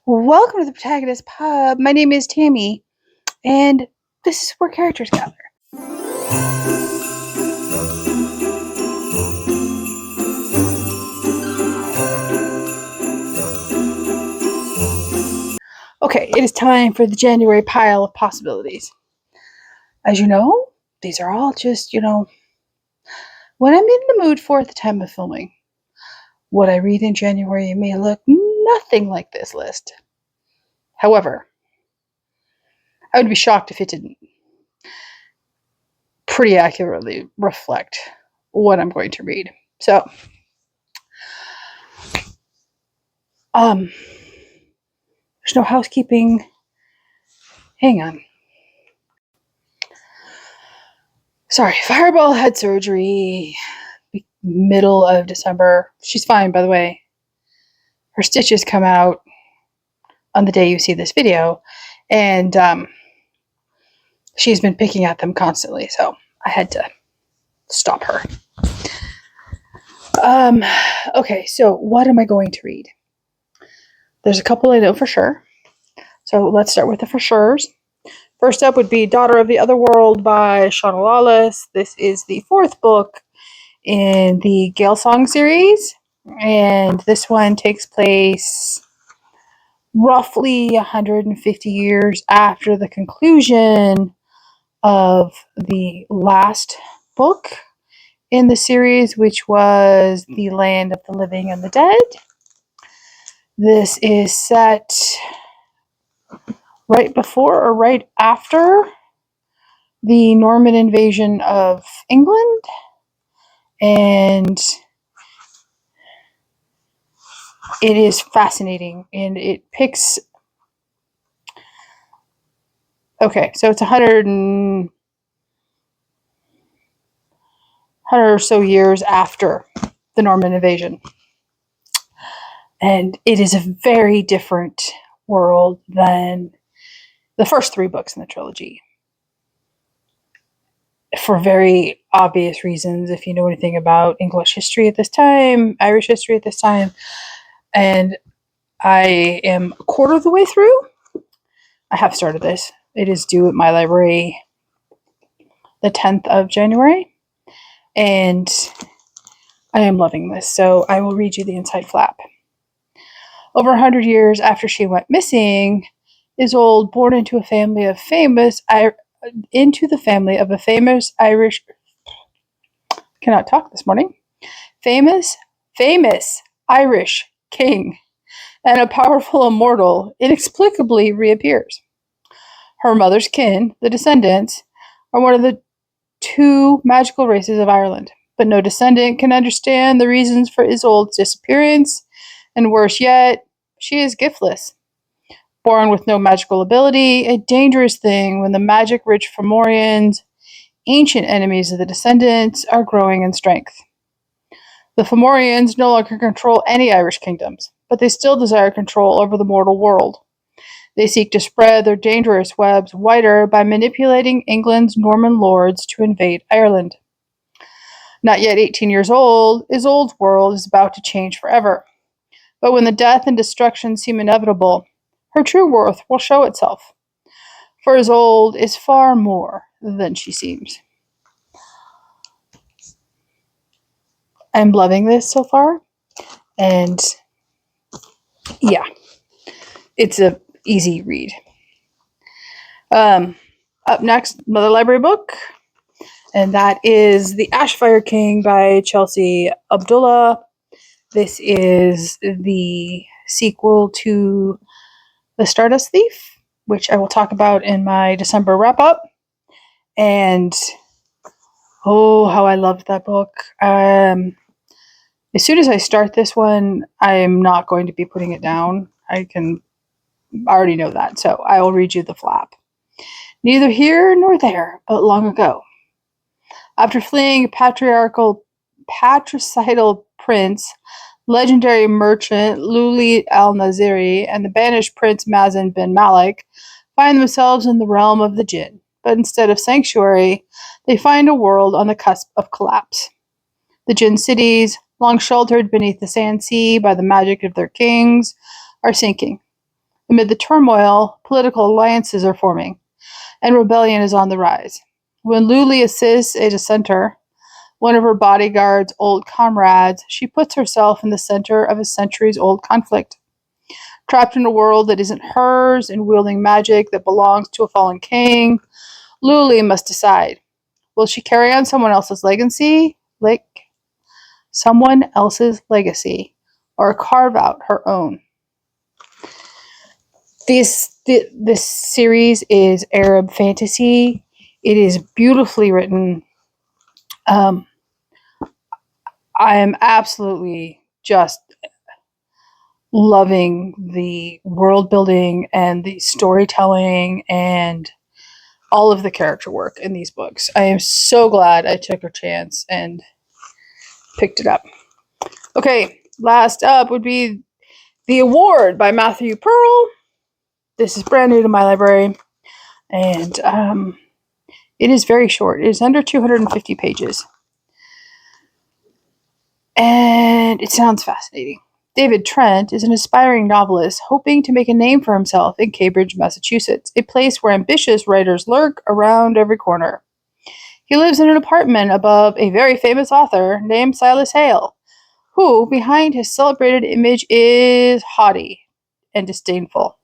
Welcome to the Protagonist Pub. My name is Tammy, and this is where characters gather. Okay, it is time for the January pile of possibilities. As you know, these are all just, what I'm in the mood for at the time of filming. What I read in January may look nothing like this list. However, I would be shocked if it didn't pretty accurately reflect what I'm going to read. So, there's no housekeeping. Hang on. Sorry, Fireball had surgery middle of December. She's fine, by the way. Her stitches come out on the day you see this video, and she's been picking at them constantly, so I had to stop her. Okay, so what am I going to read? There's a couple I know for sure. So let's start with the for sures. First up would be Daughter of the Otherworld by Shauna Lawless. This is the fourth book in the Gale Song series, and this one takes place roughly 150 years after the conclusion of the last book in the series, which was The Land of the Living and the Dead. This is set right before or right after the Norman invasion of England, and it is fascinating, and it picks... Okay, so it's 100 or so years after the Norman invasion. And it is a very different world than the first three books in the trilogy. For very obvious reasons, if you know anything about English history at this time, Irish history at this time. And I am a quarter of the way through. I have started this. It is due at my library the 10th of January. And I am loving this, so I will read you the inside flap. Over 100 years after she went missing, Isolde, born into a family of famous Irish... Cannot talk this morning. Famous Irish king, and a powerful immortal inexplicably reappears. Her mother's kin, the descendants, are one of the two magical races of Ireland, but no descendant can understand the reasons for Isolde's disappearance, and worse yet, she is giftless. Born with no magical ability, a dangerous thing when the magic-rich Fomorians, ancient enemies of the descendants, are growing in strength. The Fomorians no longer control any Irish kingdoms, but they still desire control over the mortal world. They seek to spread their dangerous webs wider by manipulating England's Norman lords to invade Ireland. Not yet 18 years old, Isolde's world is about to change forever. But when the death and destruction seem inevitable, her true worth will show itself. For Isolde is far more than she seems. I'm loving this so far. And yeah, it's a easy read. Up next, another library book, and that is The Ashfire King by Chelsea Abdullah. This is the sequel to The Stardust Thief, which I will talk about in my December wrap-up. And oh, how I loved that book. As soon as I start this one, I am not going to be putting it down. I already know that, so I will read you the flap. Neither here nor there, but long ago. After fleeing patricidal prince, legendary merchant Luli al-Naziri, and the banished prince Mazin bin Malik find themselves in the realm of the Jinn, but instead of sanctuary, they find a world on the cusp of collapse. The Jinn cities, long sheltered beneath the sand sea by the magic of their kings, are sinking. Amid the turmoil, political alliances are forming, and rebellion is on the rise. When Luli assists a dissenter, one of her bodyguard's old comrades, she puts herself in the center of a centuries-old conflict. Trapped in a world that isn't hers and wielding magic that belongs to a fallen king, Luli must decide. Will she carry on someone else's legacy, or carve out her own? This series is Arab fantasy. It is beautifully written. I am absolutely just loving the world building and the storytelling and all of the character work in these books. I am so glad I took a chance and picked it up. Okay, last up would be The Award by Matthew Pearl. This is brand new to my library, and it is very short. It is under 250 pages, and it sounds fascinating. David Trent is an aspiring novelist hoping to make a name for himself in Cambridge, Massachusetts, a place where ambitious writers lurk around every corner. He lives in an apartment above a very famous author named Silas Hale, who, behind his celebrated image, is haughty and disdainful.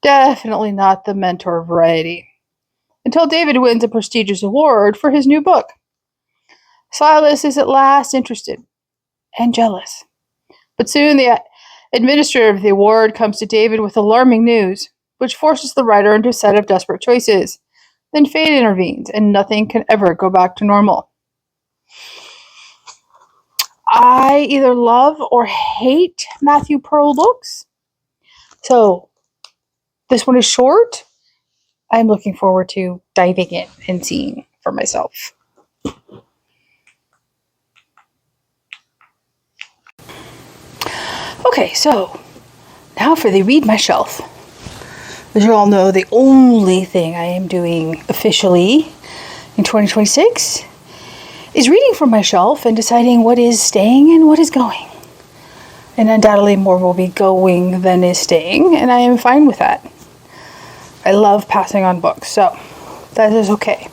Definitely not the mentor variety. Until David wins a prestigious award for his new book. Silas is at last interested and jealous. But soon the administrator of the award comes to David with alarming news, which forces the writer into a set of desperate choices. Then fate intervenes, and nothing can ever go back to normal. I either love or hate Matthew Pearl books. So, this one is short. I'm looking forward to diving in and seeing for myself. Okay, so now for the Read My Shelf. As you all know, the only thing I am doing officially in 2026 is reading from my shelf and deciding what is staying and what is going. And undoubtedly more will be going than is staying, and I am fine with that. I love passing on books, so that is okay.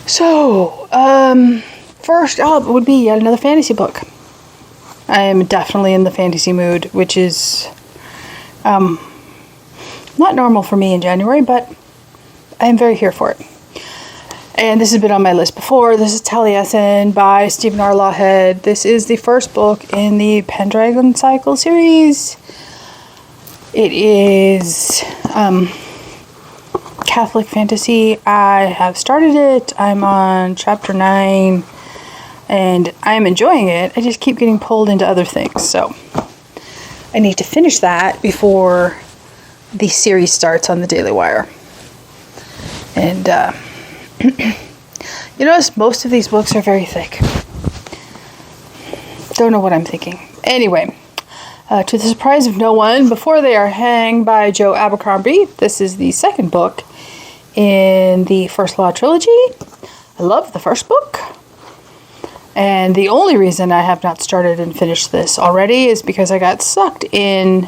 So, first up would be yet another fantasy book. I am definitely in the fantasy mood, which is not normal for me in January, but I am very here for it. And this has been on my list before. This is Taliesin by Stephen R. Lawhead. This is the first book in the Pendragon Cycle series. It is Catholic fantasy. I have started it. I'm on chapter 9. And I'm enjoying it. I just keep getting pulled into other things. So I need to finish that before the series starts on the Daily Wire. And you notice most of these books are very thick. Don't know what I'm thinking. Anyway, to the surprise of no one, Before They Are Hanged by Joe Abercrombie. This is the second book in the First Law trilogy. I love the first book. And the only reason I have not started and finished this already is because I got sucked in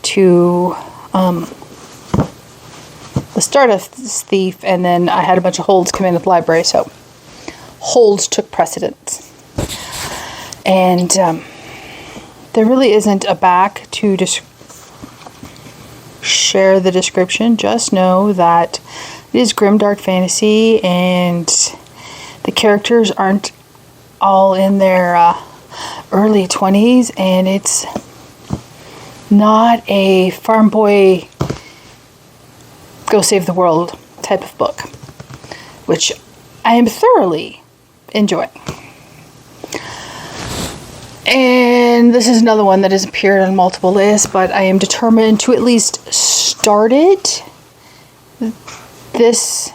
to the Stardust Thief, and then I had a bunch of holds come in at the library, so holds took precedence. And there really isn't a back to share the description. Just know that it is grimdark fantasy, and the characters aren't all in their early 20s, and it's not a farm boy go save the world type of book, which I am thoroughly enjoying. And this is another one that has appeared on multiple lists, but I am determined to at least start it this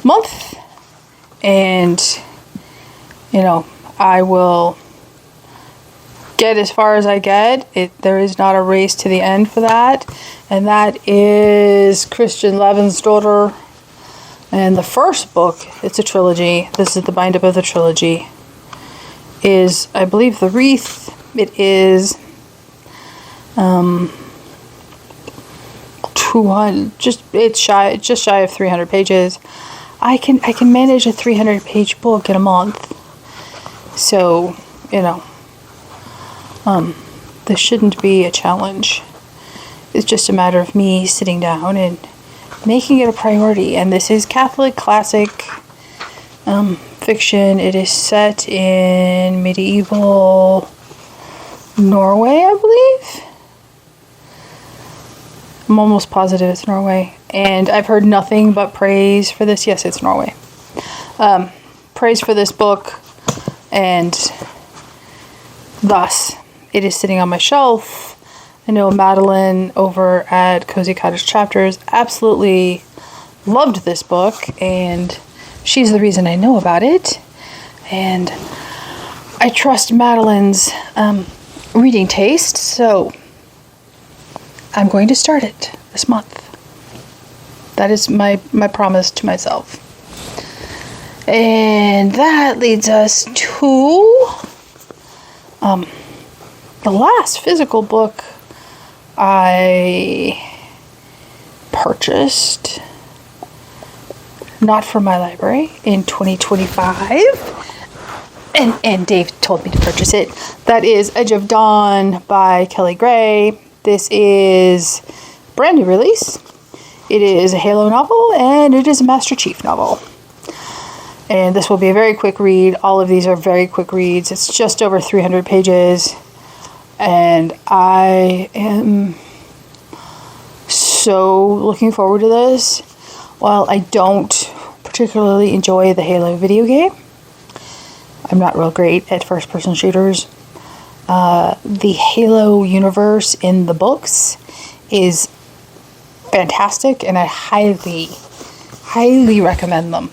month. And, you know, I will get as far as I get. There is not a race to the end for that. And that is Christian Levinsdottir. And the first book, it's a trilogy. This is the bind-up of the trilogy. Is, I believe, The Wreath It is 200, it's just shy of 300 pages. I can manage a 300-page book in a month. So, this shouldn't be a challenge. It's just a matter of me sitting down and making it a priority. And this is Catholic classic fiction. It is set in medieval Norway, I believe. I'm almost positive it's Norway. And I've heard nothing but praise for this. Yes, it's Norway. Praise for this book. And thus, it is sitting on my shelf. I know Madeline over at Cozy Cottage Chapters absolutely loved this book. And she's the reason I know about it. And I trust Madeline's reading taste. So I'm going to start it this month. That is my promise to myself. And that leads us to the last physical book I purchased, not from my library, in 2025. And Dave told me to purchase it. That is Edge of Dawn by Kelly Gray. This is a brand new release. It is a Halo novel, and it is a Master Chief novel. And this will be a very quick read. All of these are very quick reads. It's just over 300 pages. And I am so looking forward to this. While I don't particularly enjoy the Halo video game, I'm not real great at first-person shooters. The Halo universe in the books is fantastic, and I highly, highly recommend them.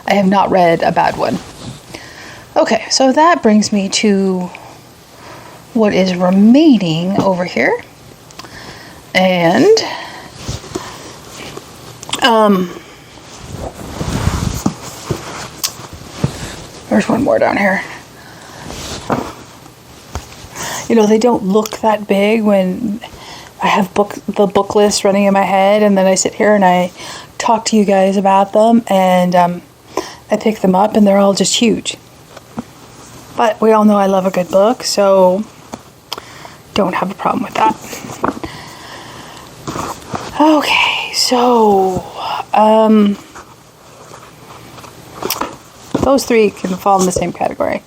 I have not read a bad one. Okay, so that brings me to what is remaining over here. And there's one more down here. They don't look that big when I have the book list running in my head, and then I sit here and I talk to you guys about them, and I pick them up and they're all just huge. But we all know I love a good book, so don't have a problem with that. Okay, so those three can fall in the same category.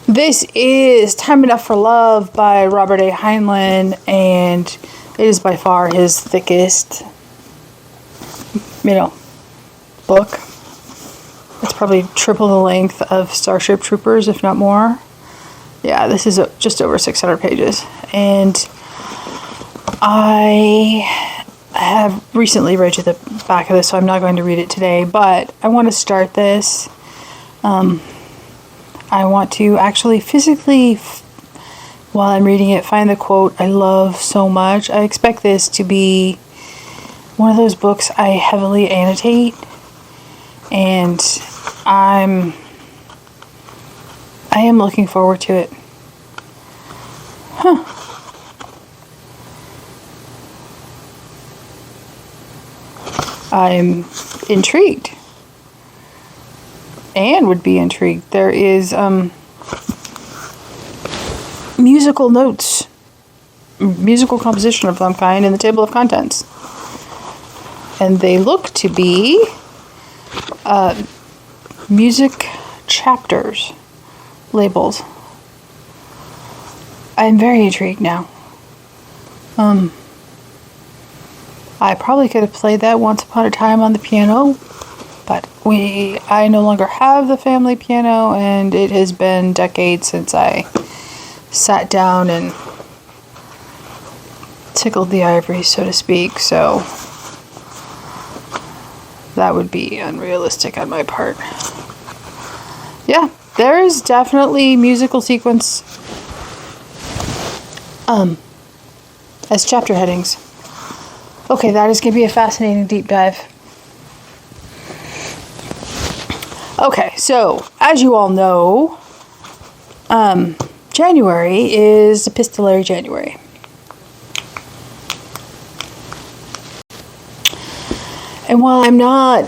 This is Time Enough for Love by Robert A. Heinlein, and it is by far his thickest, book. It's probably triple the length of Starship Troopers, if not more. Yeah, this is just over 600 pages. And I have recently read you the back of this, so I'm not going to read it today, but I want to start this. I want to actually physically, while I'm reading it, find the quote I love so much. I expect this to be one of those books I heavily annotate, and I am looking forward to it. I'm intrigued. And would be intrigued. There is musical notes, musical composition of some kind in the table of contents. And they look to be music chapters labels. I'm very intrigued now. I probably could have played that once upon a time on the piano, but I no longer have the family piano, and it has been decades since I sat down and tickled the ivories, so to speak, so that would be unrealistic on my part. Yeah, there is definitely musical sequence as chapter headings. Okay, that is going to be a fascinating deep dive. Okay, so as you all know, January is Epistolary January. And while I'm not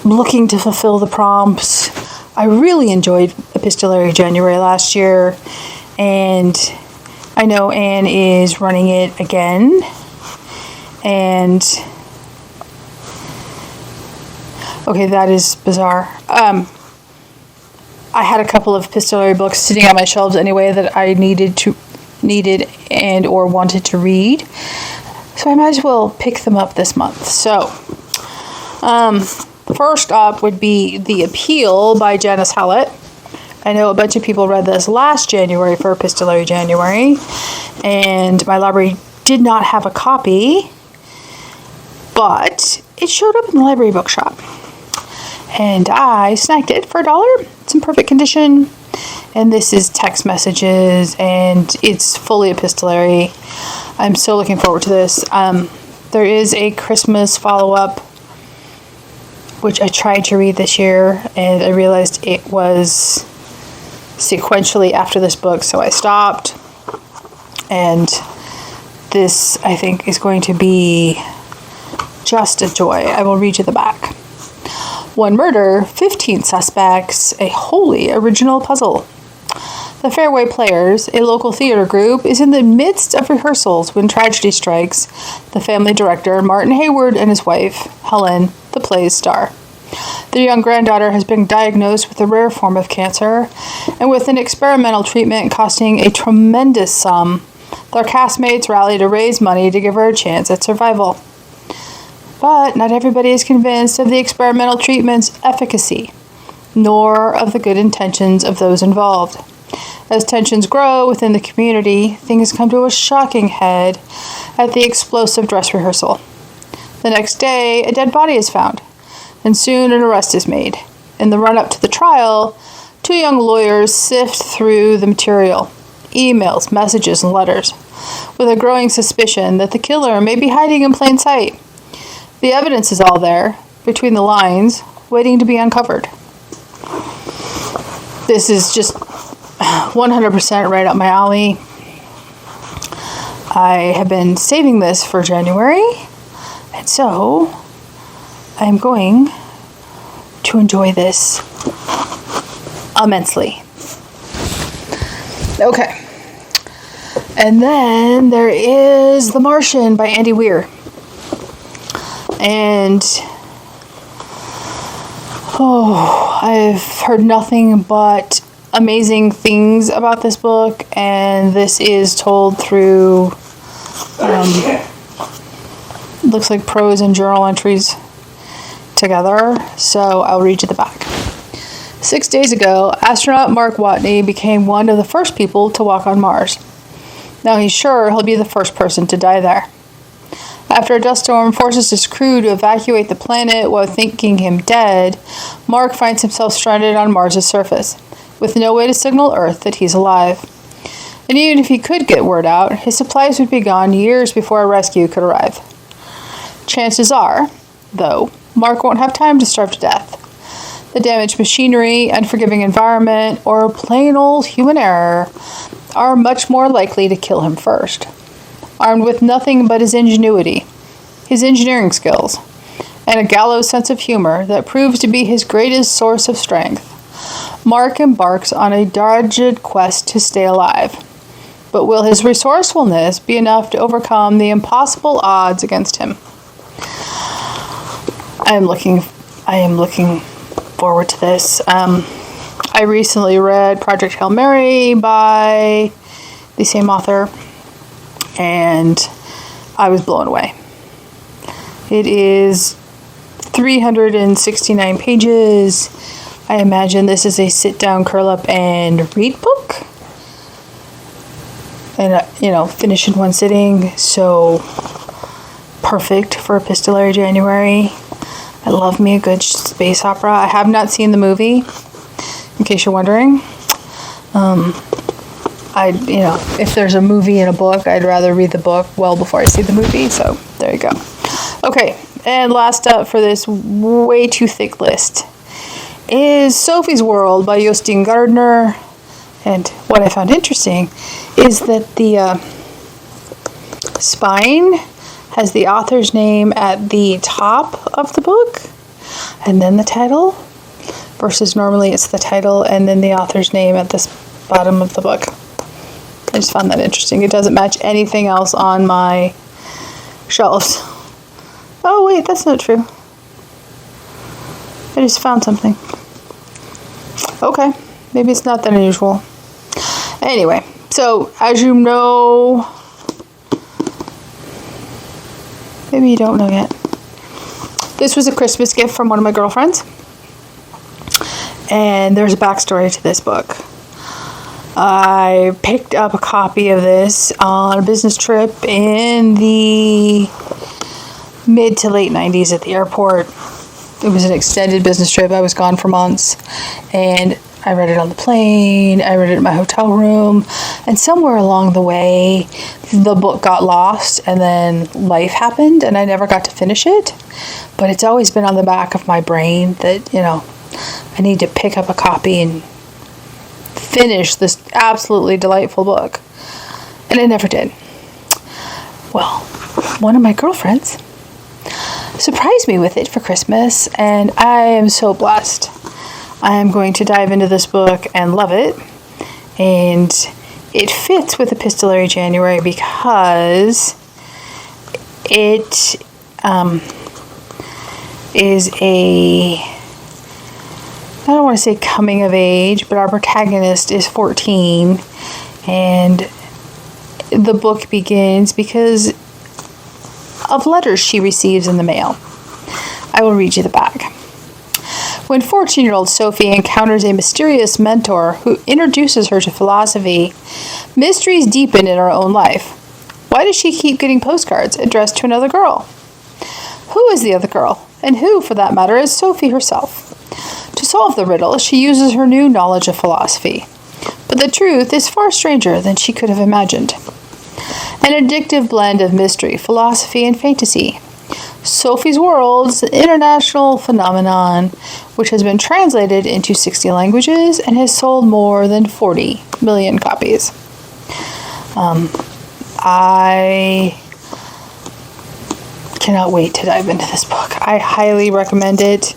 looking to fulfill the prompts, I really enjoyed Epistolary January last year, and I know Anne is running it again, and okay, that is bizarre. I had a couple of epistolary books sitting on my shelves anyway that I needed and or wanted to read, so I might as well pick them up this month. So, first up would be The Appeal by Janice Hallett. I know a bunch of people read this last January for Epistolary January, and my library did not have a copy, but it showed up in the library bookshop. And I snagged it for $1. It's in perfect condition, and this is text messages, and it's fully epistolary. I'm so looking forward to this. There is a Christmas follow-up, which I tried to read this year, and I realized it was sequentially after this book, so I stopped. And this, I think, is going to be just a joy. I will read you the back. One murder, 15 suspects, a wholly original puzzle. The Fairway Players, a local theater group, is in the midst of rehearsals when tragedy strikes the family director, Martin Hayward, and his wife, Helen, the play's star. Their young granddaughter has been diagnosed with a rare form of cancer, and with an experimental treatment costing a tremendous sum, their castmates rally to raise money to give her a chance at survival. But not everybody is convinced of the experimental treatment's efficacy, nor of the good intentions of those involved. As tensions grow within the community, things come to a shocking head at the explosive dress rehearsal. The next day, a dead body is found, and soon an arrest is made. In the run-up to the trial, two young lawyers sift through the material, emails, messages, and letters, with a growing suspicion that the killer may be hiding in plain sight. The evidence is all there, between the lines, waiting to be uncovered. This is just 100% right up my alley. I have been saving this for January, and so I'm going to enjoy this immensely. Okay. And then there is The Martian by Andy Weir. And I've heard nothing but amazing things about this book, and this is told through looks like prose and journal entries together, so I'll read you the back. 6 days ago, astronaut Mark Watney became one of the first people to walk on Mars. Now he's sure he'll be the first person to die there. After a dust storm forces his crew to evacuate the planet while thinking him dead, Mark finds himself stranded on Mars' surface, with no way to signal Earth that he's alive. And even if he could get word out, his supplies would be gone years before a rescue could arrive. Chances are, though, Mark won't have time to starve to death. The damaged machinery, unforgiving environment, or plain old human error are much more likely to kill him first. Armed with nothing but his ingenuity, his engineering skills, and a gallows sense of humor that proves to be his greatest source of strength, Mark embarks on a dogged quest to stay alive. But will his resourcefulness be enough to overcome the impossible odds against him? I am looking forward to this. I recently read Project Hail Mary by the same author, and I was blown away. It is 369 pages. I imagine this is a sit-down, curl-up, and read book. And, finish in one sitting. So, perfect for Epistolary January. I love me a good space opera. I have not seen the movie, in case you're wondering. If there's a movie and a book, I'd rather read the book well before I see the movie. So, there you go. Okay, and last up for this way too thick list is Sophie's World by Jostein Gardner. And what I found interesting is that the spine has the author's name at the top of the book and then the title, versus normally it's the title and then the author's name at the bottom of the book. I just found that interesting. It doesn't match anything else on my shelves. Oh wait, that's not true. I just found something. Okay, maybe it's not that unusual. Anyway, so as you know, maybe you don't know yet, this was a Christmas gift from one of my girlfriends. And there's a backstory to this book. I picked up a copy of this on a business trip in the mid to late 90s at the airport. It was an extended business trip. I was gone for months. And I read it on the plane. I read it in my hotel room. And somewhere along the way, the book got lost. And then life happened. And I never got to finish it. But it's always been on the back of my brain that, I need to pick up a copy and finish this absolutely delightful book. And I never did. Well, one of my girlfriends surprised me with it for Christmas, and I am so blessed. I am going to dive into this book and love it. And it fits with Epistolary January because it is I don't want to say coming of age, but our protagonist is 14, and the book begins because of letters she receives in the mail. I will read you the back. When 14-year-old Sophie encounters a mysterious mentor who introduces her to philosophy, mysteries deepen in her own life. Why does she keep getting postcards addressed to another girl? Who is the other girl? And who, for that matter, is Sophie herself? To solve the riddle, she uses her new knowledge of philosophy. But the truth is far stranger than she could have imagined. An addictive blend of mystery, philosophy, and fantasy. Sophie's World is an international phenomenon which has been translated into 60 languages and has sold more than 40 million copies. I cannot wait to dive into this book. I highly recommend it.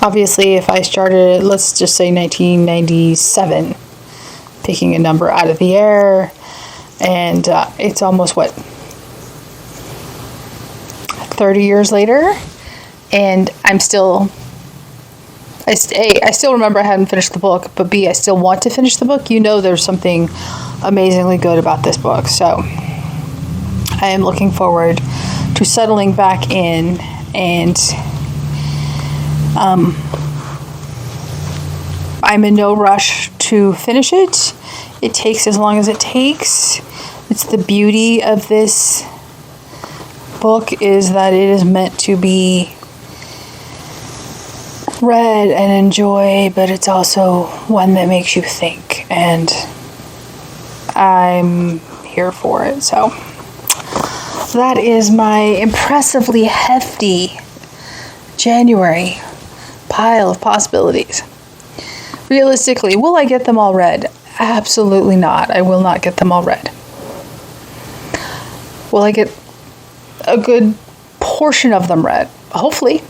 Obviously, if I started, let's just say 1997, picking a number out of the air, and it's almost, 30 years later, and I still remember I hadn't finished the book, but B, I still want to finish the book. There's something amazingly good about this book, so I am looking forward to settling back in, and I'm in no rush to finish it. It takes as long as it takes. It's the beauty of this book is that it is meant to be read and enjoy, but it's also one that makes you think, and I'm here for it. So that is my impressively hefty January pile of possibilities. Realistically, will I get them all read? Absolutely not. I will not get them all read. Will I get a good portion of them read? Hopefully.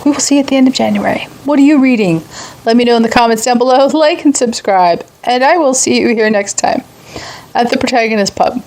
We will see at the end of January. What are you reading? Let me know in the comments down below. Like and subscribe. And I will see you here next time at the Protagonist Pub.